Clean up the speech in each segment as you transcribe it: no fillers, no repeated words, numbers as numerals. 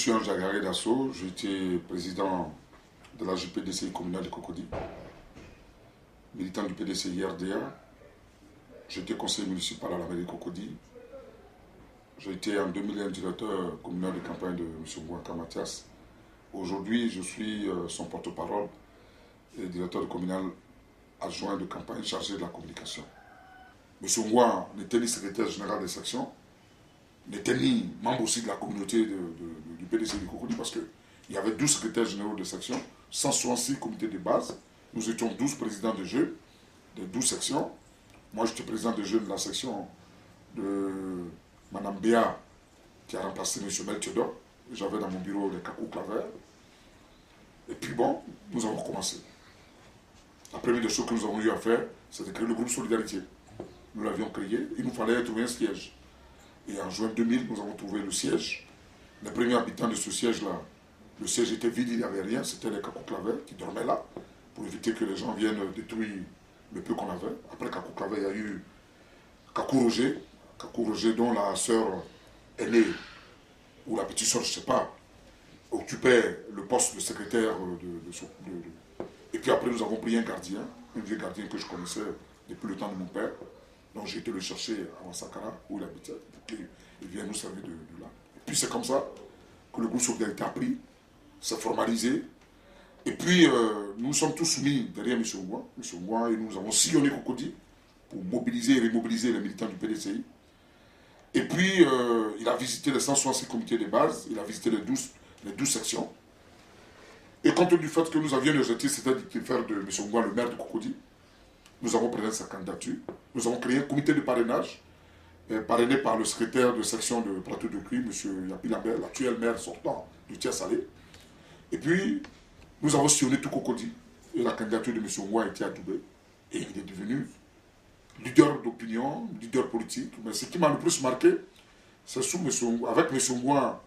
suis Ange Agaré Dasso, j'étais président de la JPDCI communale de Cocody, militant du PDCI RDA. J'étais conseiller municipal à la mairie de Cocody. J'ai été en 2001 directeur communal de campagne de M. Ngouanka Mathias. Aujourd'hui, je suis son porte-parole et directeur communal adjoint de campagne chargé de la communication. M. Ngouan n'était ni secrétaire général des sections, n'était ni membre aussi de la communauté du PDCI de Cocody parce qu'il y avait 12 secrétaires généraux de section, 166 comités de base. Nous étions 12 présidents de jeunes des 12 sections. Moi, j'étais président de jeunes de la section de Mme Béa, qui a remplacé M. Mel Théodore. J'avais dans mon bureau les Kakou Claver. Et puis bon, nous avons commencé. La première des choses que nous avons eu à faire, c'est de créer le groupe Solidarité. Nous l'avions créé, il nous fallait trouver un siège. Et en juin 2000, nous avons trouvé le siège. Les premiers habitants de ce siège-là, le siège était vide, il n'y avait rien, c'était les Kakou Claver qui dormaient là, pour éviter que les gens viennent détruire le peu qu'on avait. Après Kakou Claver, il y a eu Kakou Roger dont la sœur aînée, ou la petite sœur, je ne sais pas, occupait le poste de secrétaire Et puis après, nous avons pris un gardien, un vieux gardien que je connaissais depuis le temps de mon père. Donc j'ai été le chercher à Wansakara, où il habitait, pour qu'il vienne nous servir de là. Et puis c'est comme ça que le groupe Solidarité a pris, s'est formalisé. Et puis nous sommes tous mis derrière M. Ngouan, et nous avons sillonné Cocody pour mobiliser et remobiliser les militants du PDCI. Et puis il a visité les 166 comités de base, il a visité les 12 sections. Et compte tenu du fait que nous avions le objectif, c'était de faire de M. Ngouan le maire de Cocody, nous avons présenté sa candidature. Nous avons créé un comité de parrainage, parrainé par le secrétaire de section de Plateau de Cuy, M. Yapi Lambert, l'actuel maire sortant du Tiers-Salé. Et puis, nous avons sillonné tout Cocody. Et la candidature de M. Ngouan a été adoubée. Et il est devenu leader d'opinion, leader politique. Mais ce qui m'a le plus marqué, c'est avec M. Ngouan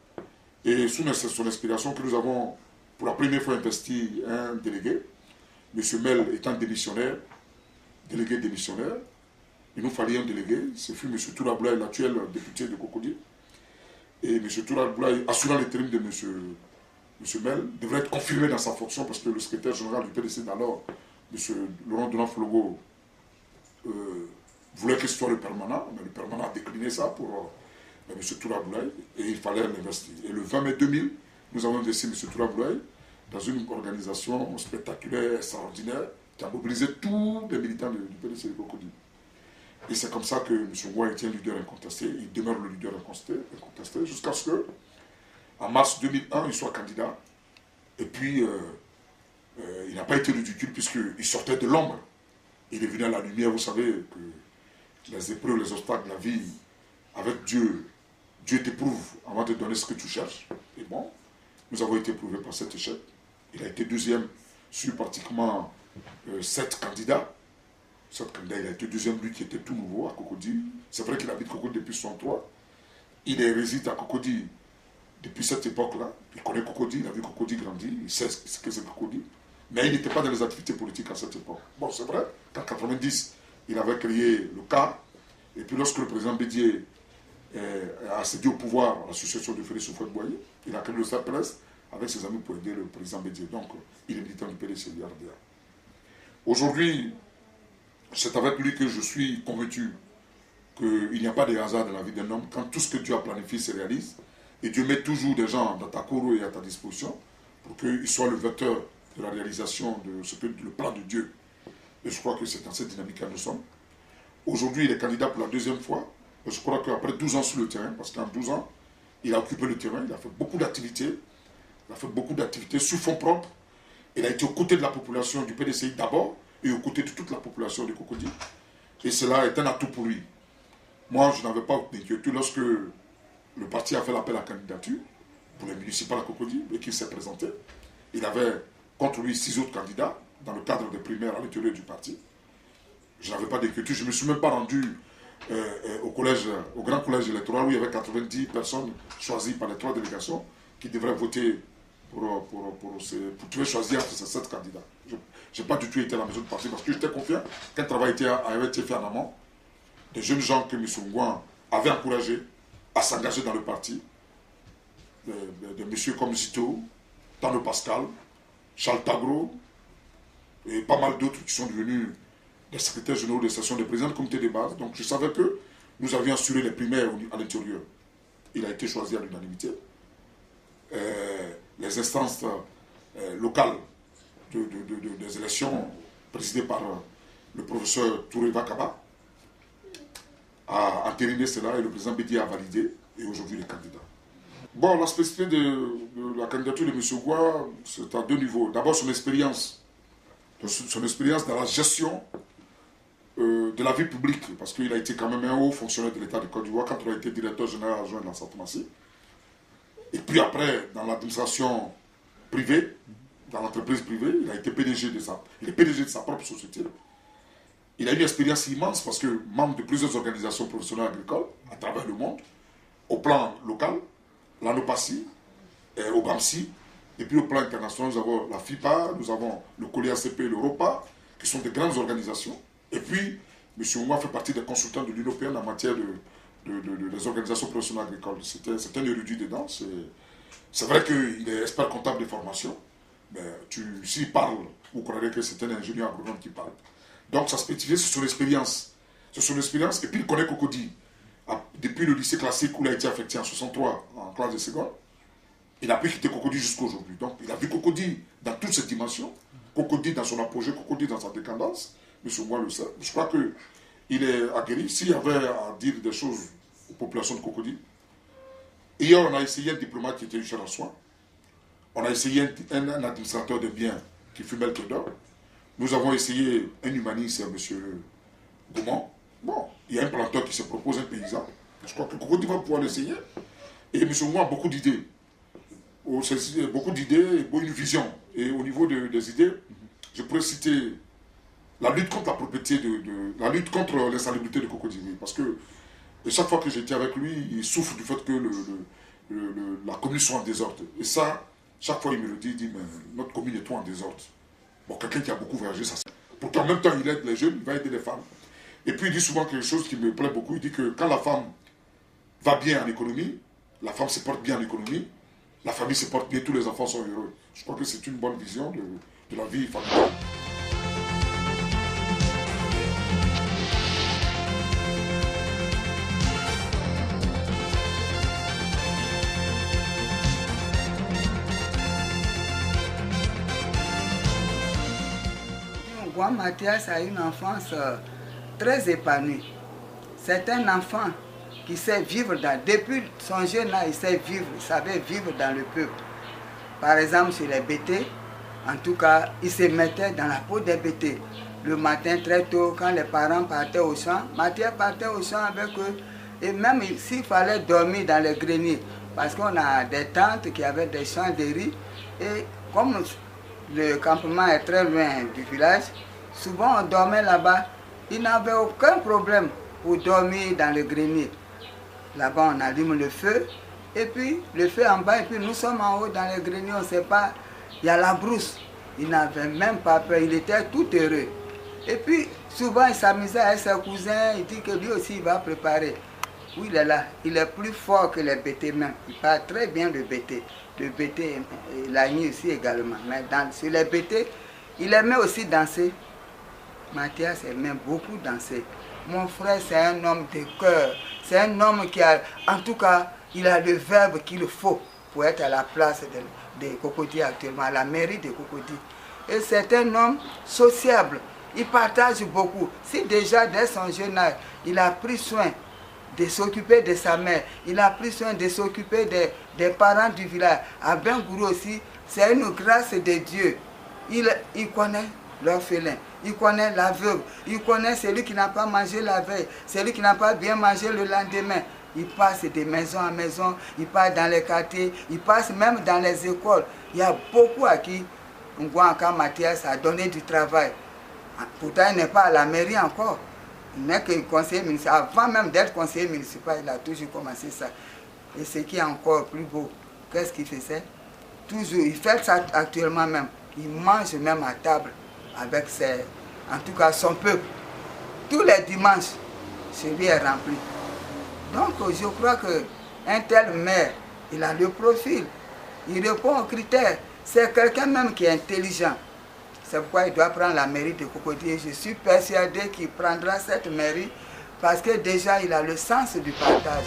et sous son inspiration que nous avons pour la première fois investi un délégué. M. Mel étant démissionnaire, délégué démissionnaire, il nous fallait un délégué. Ce fut M. Toura Boulaye, l'actuel député de Cocody. Et M. Toura Boulaye, assurant l'intérim de M. Mel, devrait être confirmé dans sa fonction parce que le secrétaire général du PDC d'alors, M. Laurent Donat-Flogo, voulait que ce soit le permanent, mais le permanent a décliné ça pour M. Toura Boulaye et il fallait l'investir. Et le 20 mai 2000, nous avons investi M. Toura Boulaye dans une organisation spectaculaire, extraordinaire, qui a mobilisé tous les militants du PDC de Cocody. Et c'est comme ça que M. Ngouan était un leader incontesté, il demeure le leader incontesté jusqu'à ce que, en mars 2001, il soit candidat. Et puis, il n'a pas été ridicule puisqu'il sortait de l'ombre. Il est venu à la lumière. Vous savez que les épreuves, les obstacles de la vie, avec Dieu, Dieu t'éprouve avant de donner ce que tu cherches. Et bon, nous avons été éprouvés par cet échec. Il a été deuxième sur pratiquement 7 candidats. 7 candidats, il a été deuxième, lui qui était tout nouveau à Cocody. C'est vrai qu'il habite Cocody depuis 1963. Il réside à Cocody depuis cette époque-là. Il connaît Cocody, il a vu Cocody grandir, il sait ce que c'est Cocody. Mais il n'était pas dans les activités politiques à cette époque. Bon, c'est vrai qu'en 1990, il avait créé le CAR. Et puis lorsque le président Bédié a cédé au pouvoir à l'association de Félix Houphouët-Boigny, il a créé le SAPRES avec ses amis pour aider le président Bédié. Donc, il est militant du PDCI RDA. Aujourd'hui, c'est avec lui que je suis convaincu qu'il n'y a pas de hasard dans la vie d'un homme quand tout ce que Dieu a planifié se réalise. Et Dieu met toujours des gens dans ta cour et à ta disposition pour qu'ils soient le vecteur de la réalisation de ce que le plan de Dieu. Et je crois que c'est dans cette dynamique que nous sommes. Aujourd'hui, il est candidat pour la deuxième fois. Et je crois qu'après 12 ans sur le terrain, parce qu'en 12 ans, il a occupé le terrain, il a fait beaucoup d'activités. Il a fait beaucoup d'activités sur fonds propres. Il a été aux côtés de la population du PDCI d'abord et aux côtés de toute la population de Cocody. Et cela est un atout pour lui. Moi, je n'avais pas d'inquiétude lorsque le parti a fait l'appel à la candidature pour les municipales à Cocody et qu'il s'est présenté. Il avait contre lui 6 autres candidats dans le cadre des primaires à l'intérieur du parti. Je n'avais pas d'inquiétude. Je ne me suis même pas rendu au grand collège électoral où il y avait 90 personnes choisies par les 3 délégations qui devraient voter pour pouvoir choisir entre ces 7 candidats. Je n'ai pas du tout été à la maison du parti parce que j'étais confiant qu'un travail avait été fait en amont. Des jeunes gens que M. Ngouan avait encouragés à s'engager dans le parti. des messieurs comme Zito, Tano Pascal, Charles Tagro, et pas mal d'autres qui sont devenus des secrétaires généraux des sessions des présidents du comité de base. Donc je savais que nous avions assuré les primaires à l'intérieur. Il a été choisi à l'unanimité. Les instances locales des élections présidées par le professeur Touré Vakaba a entériné cela et le président Bédié a validé et aujourd'hui il est candidat. Bon, la spécificité de la candidature de M. Goua, c'est à deux niveaux. D'abord son expérience dans la gestion de la vie publique, parce qu'il a été quand même un haut fonctionnaire de l'État de Côte d'Ivoire quand il a été directeur général adjoint dans Santomassi. Et puis après, dans l'administration privée, dans l'entreprise privée, il a été PDG de sa propre société. Il a une expérience immense parce que membre de plusieurs organisations professionnelles agricoles à travers le monde, au plan local, l'ANOPACI, au BAMSI, et puis au plan international, nous avons la FIPA, nous avons le COLI-ACP et l'Europa, qui sont de grandes organisations. Et puis, M. Ouma fait partie des consultants de l'Union européenne en matière des organisations professionnelles agricoles. C'est un érudit dedans. C'est vrai qu'il est expert comptable de formation, mais s'il parle, vous croirez que c'est un ingénieur agronome qui parle. Donc sa spécificité, c'est son expérience. C'est son expérience, et puis il connaît Cocody. Depuis le lycée classique où il a été affecté en 63 en classe de seconde, il n'a pu quitter Cocody jusqu'à aujourd'hui. Donc il a vu Cocody dans toutes ses dimensions, Cocody dans son apogée, Cocody dans sa décadence. M. Moi le sait. Je crois qu'il est aguerri. S'il y avait à dire des choses aux populations de Cocody, hier on a essayé un diplomate qui était Michel Assoin, on a essayé un administrateur de biens qui fut Melchior. Nous avons essayé un humaniste, M. Gaumont. Bon, il y a un planteur qui se propose, un paysan. Je crois que Cocody va pouvoir l'essayer. Et M. Gaumont a beaucoup d'idées. Beaucoup d'idées et une vision. Et au niveau des idées, je pourrais citer la lutte contre la propriété, la lutte contre l'insalubrité de Cocody. Parce que chaque fois que j'étais avec lui, il souffre du fait que la commune soit en désordre. Et ça, chaque fois il me le dit, il dit, mais notre commune est trop en désordre. Bon, quelqu'un qui a beaucoup voyagé, ça c'est. Pourtant, en même temps, il aide les jeunes, il va aider les femmes. Et puis il dit souvent quelque chose qui me plaît beaucoup, il dit que quand la femme va bien en économie, la femme se porte bien en économie, la famille se porte bien, tous les enfants sont heureux. Je crois que c'est une bonne vision de la vie familiale. Mathias a une enfance très épanouie. C'est un enfant qui sait vivre depuis son jeune âge, il savait vivre dans le peuple. Par exemple, sur les bêtés, en tout cas, il se mettait dans la peau des bêtés. Le matin, très tôt, quand les parents partaient au champ, Mathias partait au champ avec eux. Et même s'il fallait dormir dans les greniers, parce qu'on a des tantes qui avaient des champs de riz, et comme le campement est très loin du village, souvent on dormait là-bas. Il n'avait aucun problème pour dormir dans le grenier. Là-bas on allume le feu, et puis le feu en bas, et puis nous sommes en haut dans le grenier, on ne sait pas, il y a la brousse. Il n'avait même pas peur, il était tout heureux. Et puis souvent il s'amusait avec ses cousins, il dit que lui aussi il va préparer. Oui, il est là, il est plus fort que les bêtés même, il parle très bien de bêtés. Le bêté, la nuit aussi également. Mais sur les bêtés, il aimait aussi danser. Mathias aimait beaucoup danser. Mon frère, c'est un homme de cœur. C'est un homme qui a, en tout cas, il a le verbe qu'il faut pour être à la place de Cocody actuellement, à la mairie de Cocody. Et c'est un homme sociable. Il partage beaucoup. Si déjà, dès son jeune âge, il a pris soin de s'occuper de sa mère, il a pris soin de s'occuper des parents du village. À Bengourou aussi, c'est une grâce de Dieu. Il connaît l'orphelin, il connaît la veuve, il connaît celui qui n'a pas mangé la veille, celui qui n'a pas bien mangé le lendemain. Il passe de maison en maison, il passe dans les quartiers, il passe même dans les écoles. Il y a beaucoup à qui Ngouanka Mathias a donné du travail. Pourtant, il n'est pas à la mairie encore. Il n'est que conseiller municipal. Avant même d'être conseiller municipal, il a toujours commencé ça. Et ce qui est encore plus beau, qu'est-ce qu'il faisait? Toujours, il fait ça actuellement même. Il mange même à table avec en tout cas son peuple. Tous les dimanches, celui est rempli. Donc je crois qu'un tel maire il a le profil, il répond aux critères. C'est quelqu'un même qui est intelligent. C'est pourquoi il doit prendre la mairie de Cocody. Je suis persuadé qu'il prendra cette mairie parce que déjà il a le sens du partage.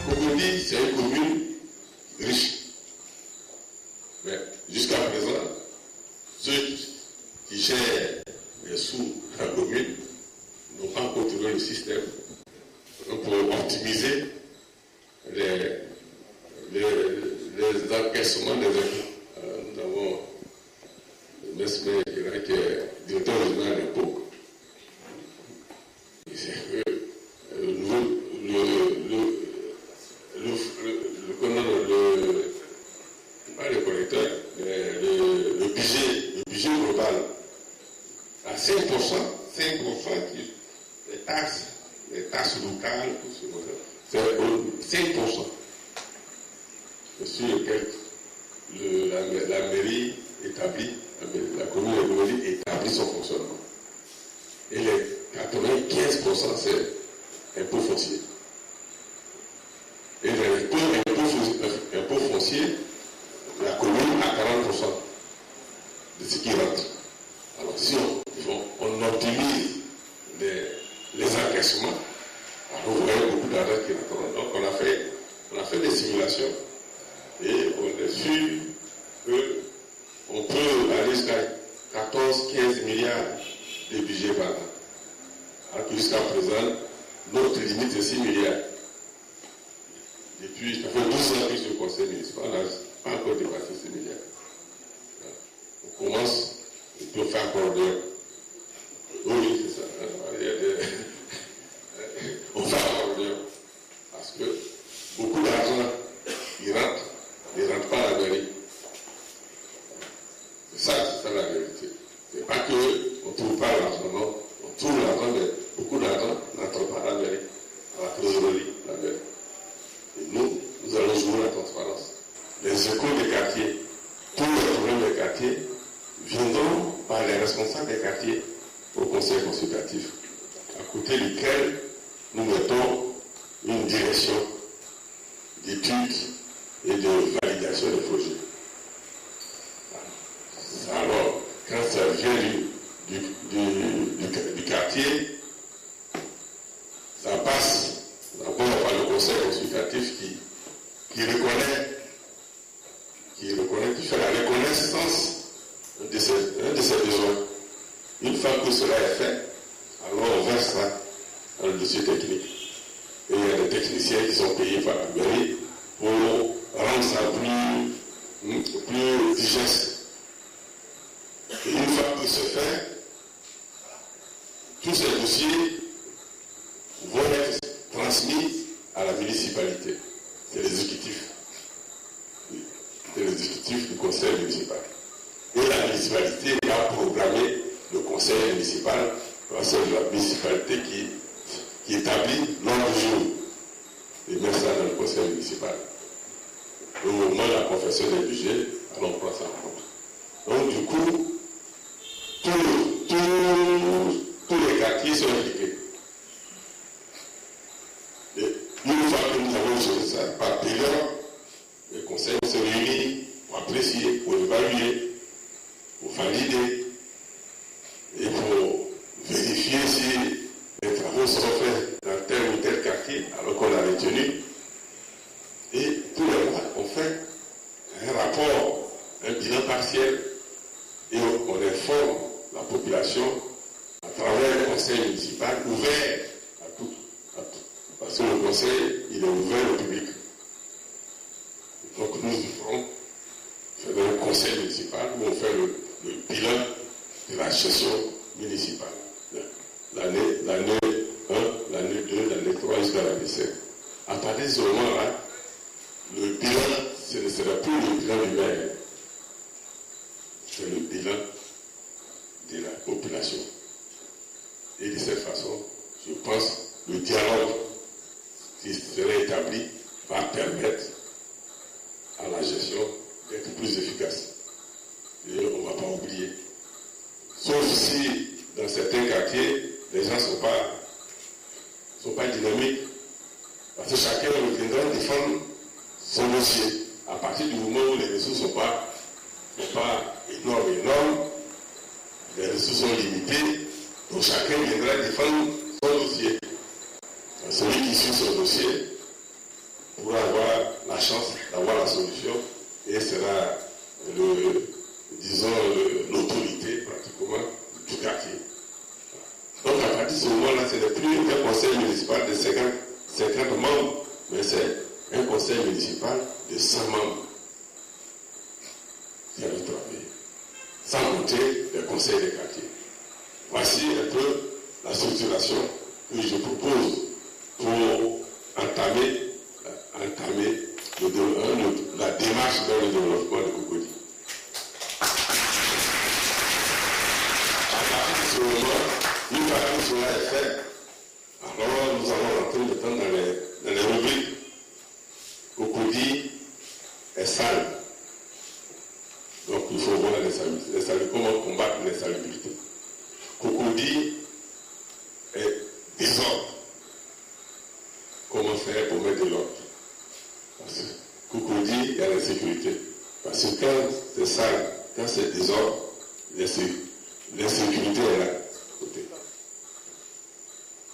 Cocody, c'est une commune riche. Mais jusqu'à présent, ceux qui gèrent les sous de la commune n'ont pas contrôlé le système pour optimiser les encaissements des impôts. Nous avons M. Mesmer qui est directeur régional d'impôts. Le budget global à 5%, les taxes locales, c'est 5%. Sur lequel la mairie établit, la commune établit son fonctionnement. Et les 95%, c'est impôt foncier. Et l'impôt foncier, la commune a 40% de ce qui rentre. Alors si on optimise les encaissements, alors vous voyez beaucoup d'argent qui rentrent. Donc on a fait des simulations et on est sûr qu'on peut aller jusqu'à 14-15 milliards de budget par an. Alors que jusqu'à présent, notre limite est 6 milliards. Depuis, ça fait 12 ans que je suis au conseil municipal, on n'a pas encore dépassé 6 milliards. On commence, on peut faire encore mieux. Oui, c'est ça. On fait encore mieux. Parce que beaucoup d'argent, il rentre pas à la mairie. C'est ça la vérité. C'est pas qu'on ne trouve pas l'argent, non. On trouve l'argent, mais beaucoup d'argent n'entre pas à la mairie, à la trésorerie, la mairie. Et nous allons jouer la transparence. Les écoles des quartiers, tous les problèmes des quartiers viendront par les responsables des quartiers au conseil consultatif, à côté duquel nous mettons une direction d'études et de validation des projets. Alors, quand ça vient du quartier, ça passe d'abord par le conseil consultatif qui fait la reconnaissance de ses besoins. Une fois que cela est fait, alors on verse ça dans le dossier technique. Et il y a des techniciens qui sont payés par la mairie pour rendre ça plus digeste. Et une fois que c'est fait, tous ces dossiers vont être transmis à la municipalité. C'est l'exécutif. C'est l'exécutif du conseil municipal. Et la municipalité va programmer le conseil municipal, c'est la municipalité qui établit l'ordre du jour et met ça dans le conseil municipal. Au moment de la confession des budgets, alors on prend ça en compte. Donc du coup, tous les quartiers sont impliqués. Et une fois que nous avons géré ça, par période, les conseils se réunissent pour apprécier, pour évaluer, pour valider et pour vérifier si les travaux sont faits dans tel ou tel quartier alors qu'on a retenu. Et tous les mois, on fait un rapport, un bilan partiel et on informe la population à travers le conseil municipal ouvert à tout. Parce que le conseil, il est ouvert au public. Donc nous ouvrons un conseil municipal où on fait le bilan de la gestion municipale. L'année 1, l'année 2, l'année 3 jusqu'à l'année 7. À partir de ce moment-là, le bilan, ce ne sera plus le bilan du maire. C'est le bilan de la population. Et de cette façon, je pense, le dialogue qui sera établi va permettre à la gestion d'être plus efficace. Et on ne va pas oublier aussi, dans certains quartiers, les gens ne sont pas dynamiques. Parce que chacun viendra défendre son dossier. À partir du moment où les ressources ne sont pas énormes, les ressources sont limitées, donc chacun viendra défendre son dossier. Celui qui suit son dossier pourra avoir la chance d'avoir la solution et sera l'autorité pratiquement du quartier. Donc à partir de ce moment-là, ce n'est plus un conseil municipal de 50 membres, mais c'est un conseil municipal de 100 membres qui a travaillé, sans compter les conseils des quartiers. Voici un peu la structuration que je propose pour entamer la démarche dans le développement de Cocody. À partir de ce moment, une fois que cela est fait, alors nous allons rentrer maintenant dans les rubriques. Cocody est sale. Donc il faut voir comment combattre l'insalubrité. Cocody est désordre. Comment faire pour mettre de l'ordre? Parce que Cocody, il y a l'insécurité. Parce que quand c'est sale, quand c'est désordre, l'insécurité est là.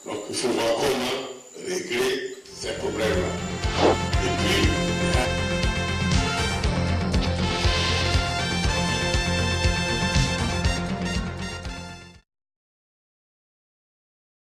Donc il faut voir comment régler ces problèmes-là. Et puis,